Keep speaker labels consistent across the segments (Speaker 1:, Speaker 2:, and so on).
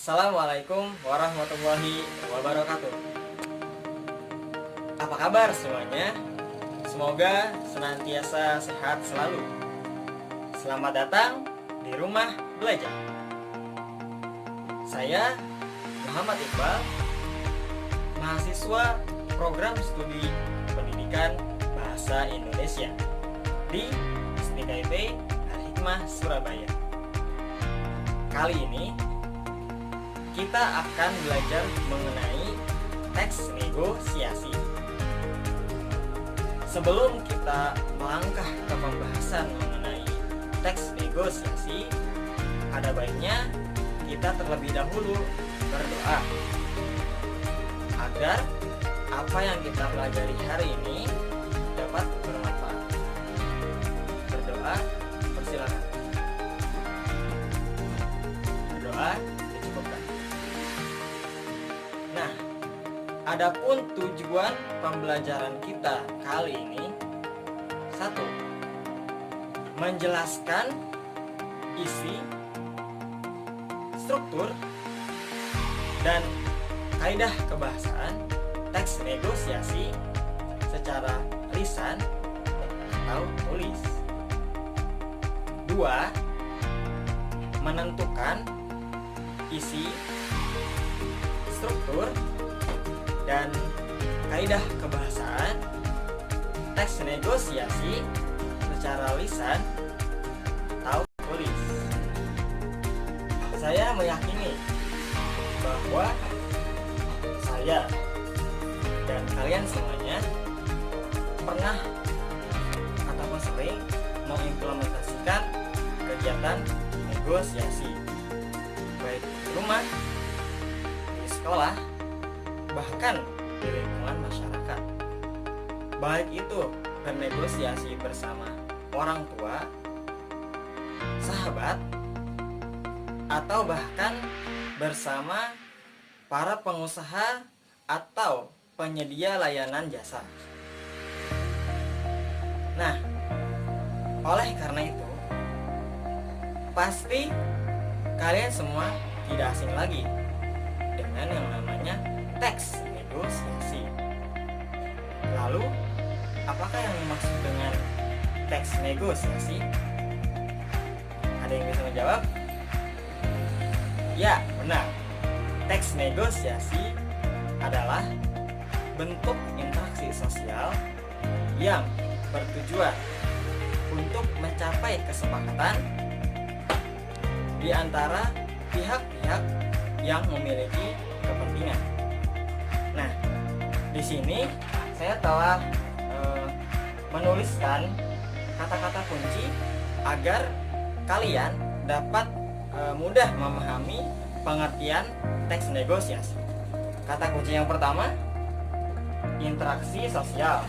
Speaker 1: Assalamualaikum warahmatullahi wabarakatuh. Apa kabar semuanya? Semoga senantiasa sehat selalu. Selamat datang di Rumah Belajar. Saya Muhammad Iqbal, mahasiswa program studi pendidikan bahasa Indonesia di STKIP Al-Hikmah Surabaya. Kali ini kita akan belajar mengenai teks negosiasi. Sebelum kita melangkah ke pembahasan mengenai teks negosiasi, ada baiknya kita terlebih dahulu berdoa agar apa yang kita pelajari hari ini dapat bermanfaat. Berdoa, persilakan. Berdoa dicukupkan. Nah, adapun tujuan pembelajaran kita kali ini, 1. Menjelaskan isi, struktur, dan kaidah kebahasaan teks negosiasi secara lisan atau tulis. 2. Menentukan isi, struktur, dan kaidah kebahasaan teks negosiasi secara lisan atau tulis. Saya meyakini bahwa saya dan kalian semuanya pernah ataupun sering mengimplementasikan kegiatan negosiasi, baik di rumah, di sekolah, bahkan di lingkungan masyarakat. Baik itu bernegosiasi bersama orang tua, sahabat, atau bahkan bersama para pengusaha atau penyedia layanan jasa. Nah, oleh karena itu, pasti kalian semua tidak asing lagi dengan yang namanya teks negosiasi. Lalu, apakah yang dimaksud dengan teks negosiasi? Ada yang bisa menjawab? Ya, benar. Teks negosiasi adalah bentuk interaksi sosial yang bertujuan untuk mencapai kesepakatan di antara pihak-pihak yang memiliki kepentingan. Nah, di sini saya telah menuliskan kata-kata kunci agar kalian dapat mudah memahami pengertian teks negosiasi. Kata kunci yang pertama, interaksi sosial.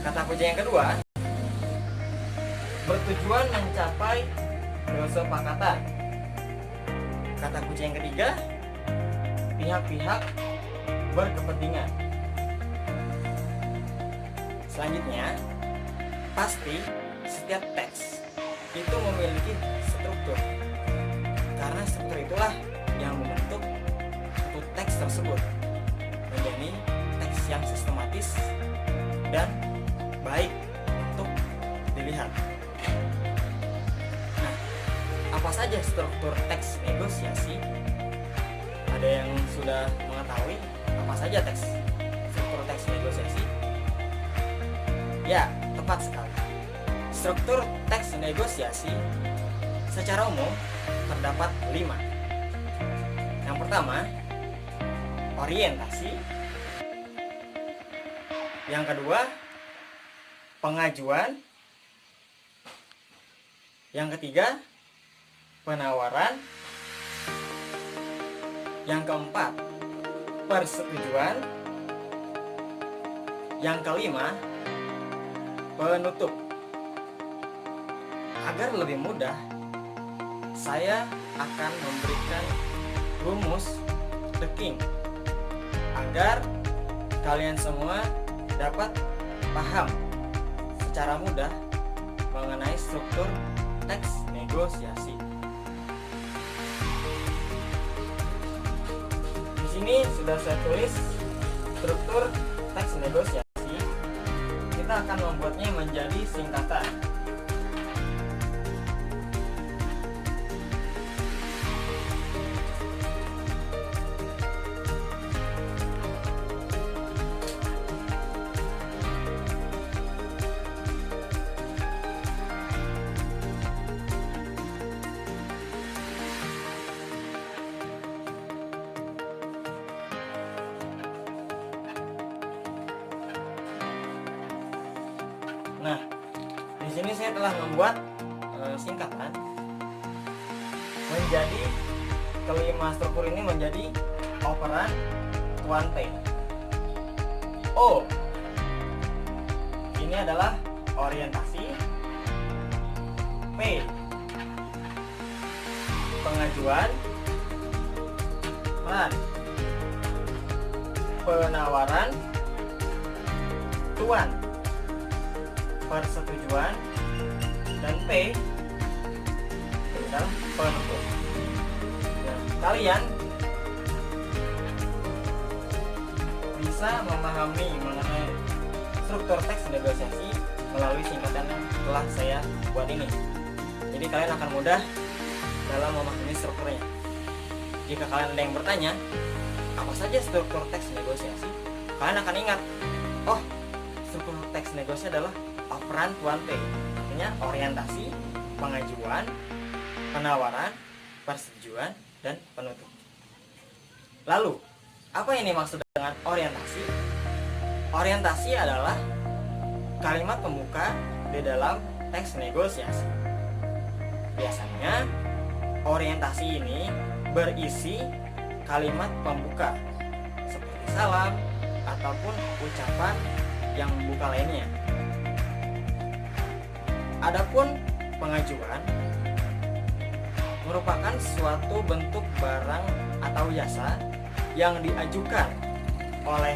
Speaker 1: Kata kunci yang kedua, bertujuan mencapai kesepakatan. Kata kunci yang ketiga, pihak-pihak berkepentingan. Selanjutnya, pasti setiap teks itu memiliki struktur, karena struktur itulah yang membentuk satu teks tersebut menjadi teks yang sistematis dan baik untuk dilihat. Nah, apa saja struktur teks negosiasi? Ada yang sudah mengetahui apa saja struktur teks negosiasi? Ya, tepat sekali. Struktur teks negosiasi secara umum terdapat 5. Yang pertama, orientasi. Yang kedua, pengajuan. Yang ketiga, penawaran. Yang keempat, persetujuan. Yang kelima, penutup. Agar lebih mudah, saya akan memberikan rumus The King agar kalian semua dapat paham secara mudah mengenai struktur teks negosiasi. sini sudah saya tulis struktur teks negosiasi. Kita akan membuatnya menjadi singkatan. Nah, di sini saya telah membuat singkatan menjadi kelima struktur ini menjadi operan tuan P. O, ini adalah orientasi. P, pengajuan. R, penawaran. Tuan, persetujuan. Dan P adalah penutup. Nah, kalian bisa memahami mengenai struktur teks negosiasi melalui singkatan yang telah saya buat ini. Jadi kalian akan mudah dalam memahami strukturnya. Jika kalian ada yang bertanya apa saja struktur teks negosiasi, kalian akan ingat, oh, struktur teks negosiasi adalah operan tuan P, artinya orientasi, pengajuan, penawaran, persetujuan, dan penutup. Lalu, apa ini maksud dengan orientasi? Orientasi adalah kalimat pembuka di dalam teks negosiasi. Biasanya, orientasi ini berisi kalimat pembuka seperti salam ataupun ucapan yang membuka lainnya. Adapun pengajuan merupakan suatu bentuk barang atau jasa yang diajukan oleh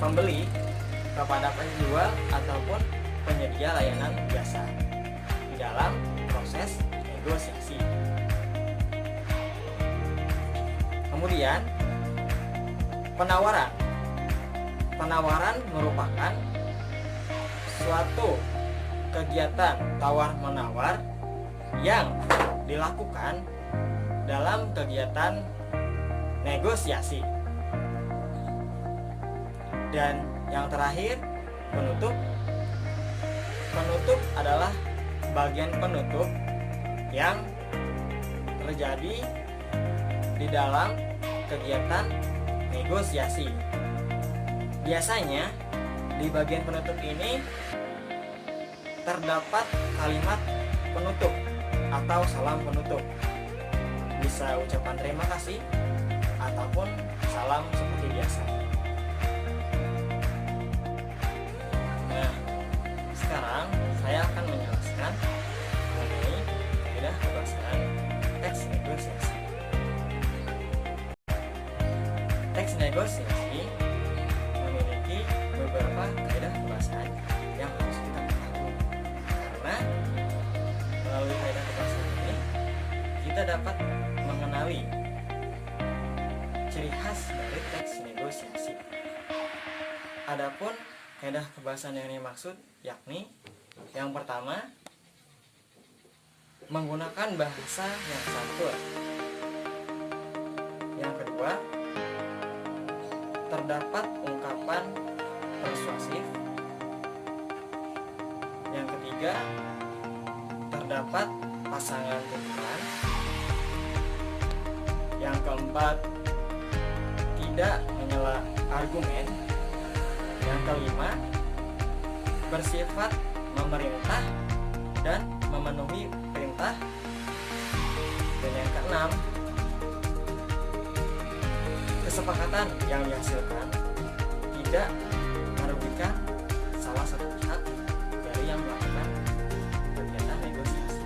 Speaker 1: pembeli kepada penjual ataupun penyedia layanan jasa di dalam proses negosiasi. Kemudian penawaran. Penawaran merupakan suatu kegiatan tawar-menawar yang dilakukan dalam kegiatan negosiasi. Dan yang terakhir, penutup. Penutup adalah bagian penutup yang terjadi di dalam kegiatan negosiasi. Biasanya di bagian penutup ini terdapat kalimat penutup atau salam penutup. Bisa ucapan terima kasih ataupun salam seperti biasa. Nah, sekarang saya akan menjelaskan mengenai kaidah kebahasan teks negosiasi. Teks negosiasi memiliki beberapa kaidah kebahasan yang harus kita ketahui. Karena melalui kaidah kebahasan ini kita dapat mengenali ciri khas dari teks negosiasi. Adapun kaidah kebahasan yang dimaksud yakni yang pertama, menggunakan bahasa yang santun. Yang kedua, terdapat ungkapan persuasif. Yang ketiga, terdapat pasangan tuntutan. Yang keempat, tidak menyela argumen. Yang kelima, bersifat memerintah dan memenuhi perintah. Dan yang keenam, kesepakatan yang dihasilkan tidak merugikan salah satu pihak dari yang melakukan kegiatan negosiasi.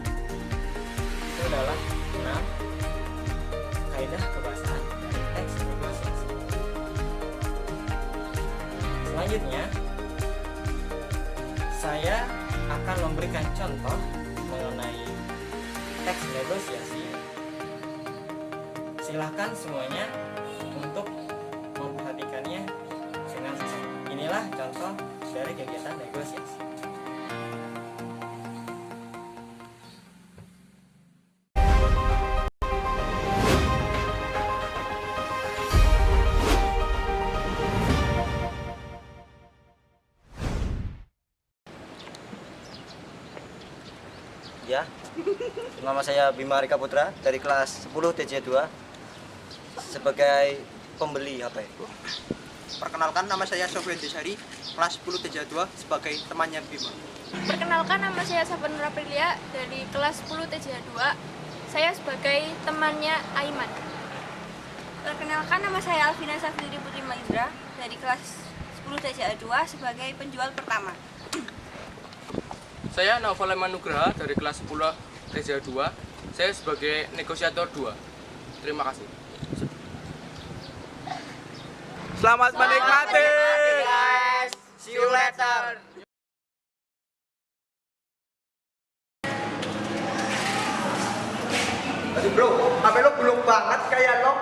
Speaker 1: Itu adalah 6 kaidah kebahasan dari teks negosiasi. Selanjutnya, saya akan memberikan contoh mengenai teks negosiasi. Silahkan semuanya untuk inilah contoh dari kegiatan negosiasi.
Speaker 2: Ya, nama saya Bima Rika Putra dari kelas 10 TJ2 sebagai pembeli HP.
Speaker 3: Perkenalkan, nama saya Sofyan Desari, kelas 10 TJ2 sebagai temannya Bima.
Speaker 4: Perkenalkan, nama saya Saban Aprilia dari kelas 10 TJ2. Saya sebagai temannya Aiman.
Speaker 5: Perkenalkan, nama saya Alvina Safiri Putri Maindra dari kelas 10 TJ2 sebagai penjual pertama.
Speaker 6: Saya Naufal Nugraha dari kelas 10 TJ2. Saya sebagai negosiator 2. Terima kasih.
Speaker 3: Selamat menikmati
Speaker 2: guys. See you later.
Speaker 3: Aduh bro, HP lo belum banget kayak lo.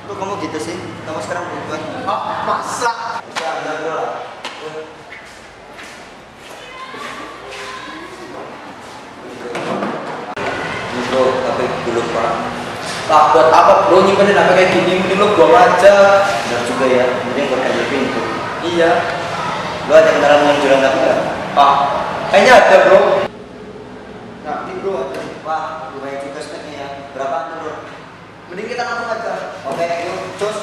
Speaker 2: Kok kamu gitu sih? Kamu sekarang berubah.
Speaker 3: Oh, masa?
Speaker 2: Ya, udah bro lah. Ini bro, tapi belum pak.
Speaker 3: Lah buat apa bro nyimpenin HP kayak gini? Mending lo buang aja.
Speaker 2: Benar juga ya, mending buat kayak pintu.
Speaker 3: Iya.
Speaker 2: Lu ada kenalan dengan jualan HP nggak?
Speaker 3: Ah, kayaknya ada bro.
Speaker 2: Nah, ini bro ada. Wah, lumayan juga speknya ya. Berapaan tuh bro?
Speaker 3: Mending kita langsung aja.
Speaker 2: Oke, yuk, cus.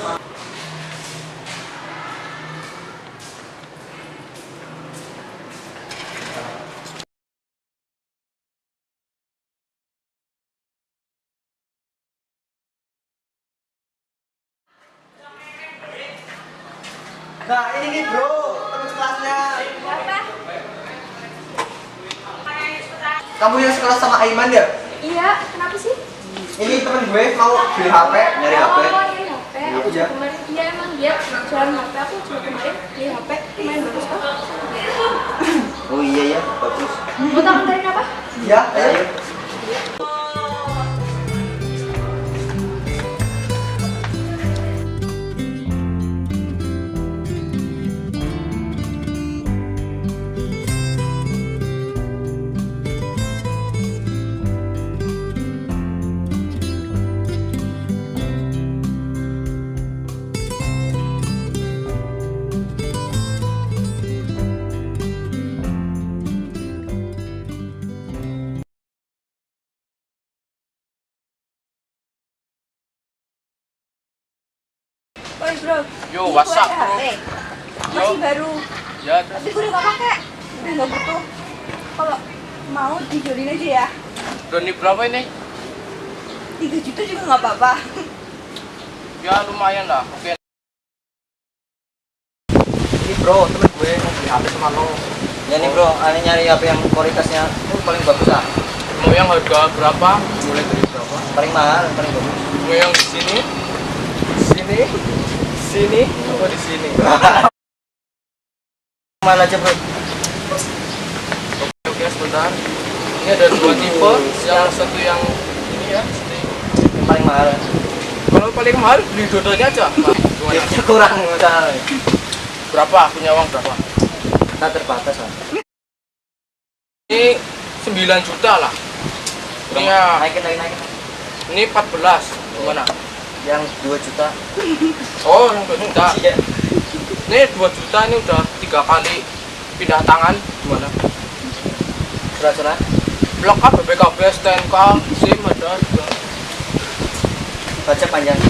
Speaker 3: Nah ini nih bro, teman sekelasnya.
Speaker 4: Apa?
Speaker 3: Kamu yang sekelas sama Aiman ya?
Speaker 4: Iya, kenapa sih?
Speaker 3: Ini temen gue mau beli HP.
Speaker 2: Nyari HP.
Speaker 4: Oh, nyari HP. Aku
Speaker 3: Iya.
Speaker 4: juga kemarin, iya emang dia jualan HP. Aku juga kemarin beli HP. Lumayan bagus kok.
Speaker 2: Oh iya ya, bagus.
Speaker 4: Mau tahu dari apa?
Speaker 3: Iya,
Speaker 2: Ayo,
Speaker 3: ayo.
Speaker 2: yuk.
Speaker 5: Oi bro,
Speaker 6: Yo,
Speaker 5: ini
Speaker 6: what's
Speaker 5: gue
Speaker 6: up,
Speaker 5: ada
Speaker 6: bro?
Speaker 5: HP. Masih baru,
Speaker 6: Ya,
Speaker 5: tapi gue udah gak pakai. Udah gak butuh. Kalau mau dijualin aja ya.
Speaker 6: Doni berapa ini?
Speaker 5: 3 juta juga gak apa-apa.
Speaker 6: Ya lumayan lah. Oke.
Speaker 3: Ini bro, temen gue mau beli HP sama lo.
Speaker 2: Ya nih bro, ini nyari HP yang kualitasnya paling bagus lah.
Speaker 6: Mau yang harga berapa? Mulai dari berapa?
Speaker 2: Paling mahal, paling bagus.
Speaker 6: Mau yang di sini? Sini? Sini? Apa di sini?
Speaker 2: Mana aja bro?
Speaker 6: Oke, sebentar. Ini ada 2 tipe. Yang satu yang ini ya.
Speaker 2: Yang paling mahal.
Speaker 6: Kalau paling mahal beli dua-duanya aja. Gimana?
Speaker 2: Duitnya kurang misalnya.
Speaker 6: Berapa? Punya uang berapa?
Speaker 2: Kita terbatas lah.
Speaker 6: Ini 9 juta lah. Ini ya,
Speaker 2: Naikin lagi, naikin.
Speaker 6: ini 14. Gimana?
Speaker 2: Yang 2 juta.
Speaker 6: Oh, yang 2 juta.
Speaker 2: Iya.
Speaker 6: Ini 2 juta, ini udah 3 kali pindah tangan. Gimana?
Speaker 2: Surat-surat.
Speaker 6: Lengkap BPKB, STNK, SIM ada juga.
Speaker 2: Baca panjang.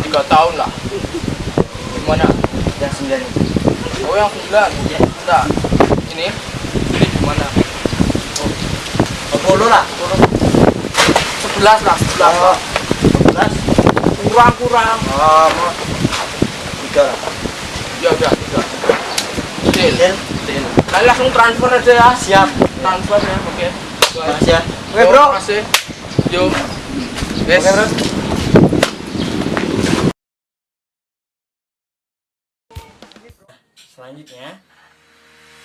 Speaker 6: 3 tahun lah. Gimana?
Speaker 2: Yang 9 itu.
Speaker 6: Oh, yang 9.
Speaker 2: Iya.
Speaker 6: Enggak. Ini gimana?
Speaker 2: Oh, 10 lah.
Speaker 6: 11 lah, 11 lah.
Speaker 2: 11.
Speaker 6: Kurang-kurang.
Speaker 2: Oh, mau 3 lah.
Speaker 6: Ya udah 3. Deal.
Speaker 2: Deal?
Speaker 6: Deal. Kalian langsung transfer aja ya.
Speaker 2: Siap.
Speaker 6: Transfer ya, oke.
Speaker 2: Makasih ya.
Speaker 3: Oke bro.
Speaker 6: Terima kasih. Yuk. Yes.
Speaker 2: Oke bro.
Speaker 1: Selanjutnya,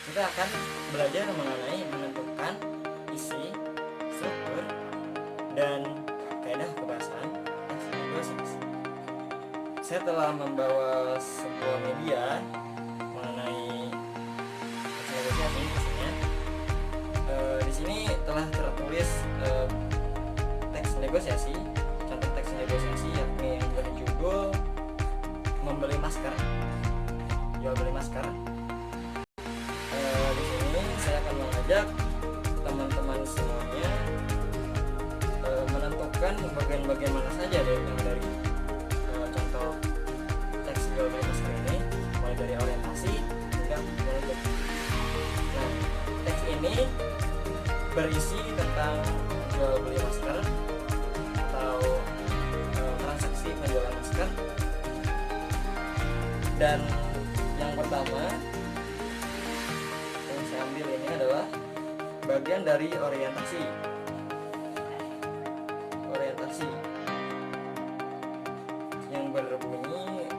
Speaker 1: kita akan belajar mengenai menentukan isi, struktur, dan kaidah kebahasaan teks negosiasi. Saya telah membawa sebuah media mengenai telah tertulis teks negosiasi, contoh teks negosiasi yakni yang berjudul membeli masker, jual beli masker. Di sini saya akan mengajak teman-teman semuanya menentukan bagian-bagian mana saja dari contoh teks jual beli masker ini, mulai dari orientasi hingga penutup. Nah, teks ini berisi tentang jual beli masker atau transaksi penjualan masker. Dan yang pertama yang saya ambil ini adalah bagian dari orientasi. Orientasi yang berbunyi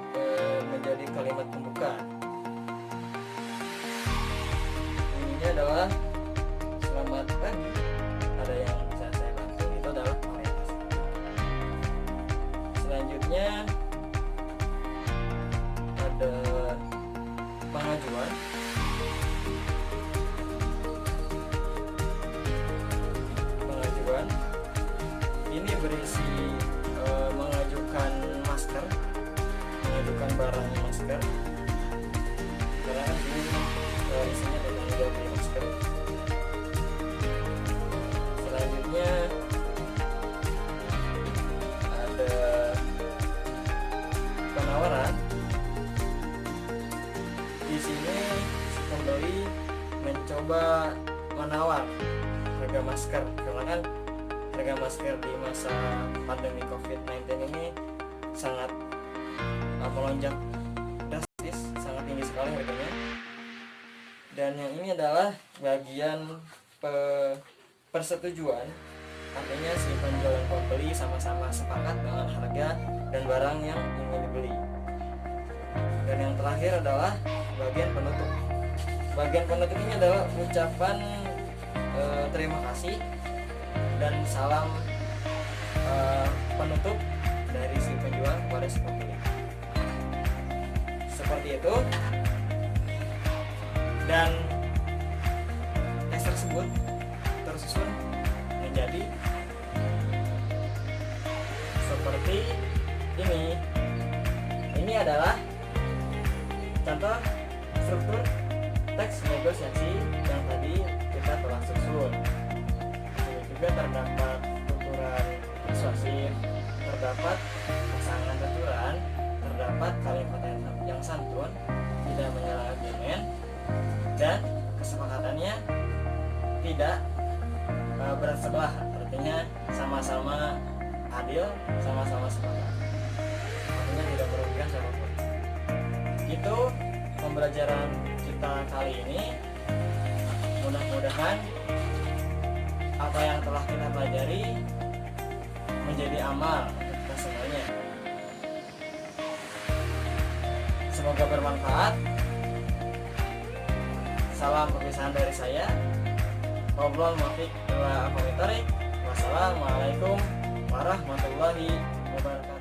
Speaker 1: menjadi kalimat pembuka. Bunyinya adalah selamat pagi. Ada yang bisa saya bantu, itu adalah orientasi. Selanjutnya ada pengajuan. Pengajuan ini berisi mengajukan masker, mengajukan barang masker. Karena kan ini isinya tentang jual beli masker. Selanjutnya ada penawaran. Di sini si pembeli mencoba menawar harga masker, karena kan harga masker di masa pandemi COVID-19 ini sangat melonjak drastis, sangat tinggi sekali harganya. Dan yang ini adalah bagian persetujuan, artinya si penjual dan pembeli sama-sama sepakat dengan harga dan barang yang ingin dibeli. Dan yang terakhir adalah bagian penutup. Bagian penutup ini adalah ucapan terima kasih dan salam penutup dari si penjual kepada si pembeli. Seperti itu. Dan teks tersebut tersusun menjadi seperti ini. Ini adalah contoh struktur teks negosiasi yang tadi kita telah susun. Ini juga terdapat tuturan persuasif, terdapat pasangan tuturan, terdapat kalimat yang santun, tidak menyalahi argumen, dan kesepakatannya tidak berat sebelah, artinya sama-sama adil, sama-sama sepakat, artinya tidak merugikan siapapun. Itu pembelajaran kita kali ini. Mudah-mudahan apa yang telah kita pelajari menjadi amal untuk kita semuanya. Semoga bermanfaat. Salam perpisahan dari saya. Wassalamualaikum warahmatullahi wabarakatuh.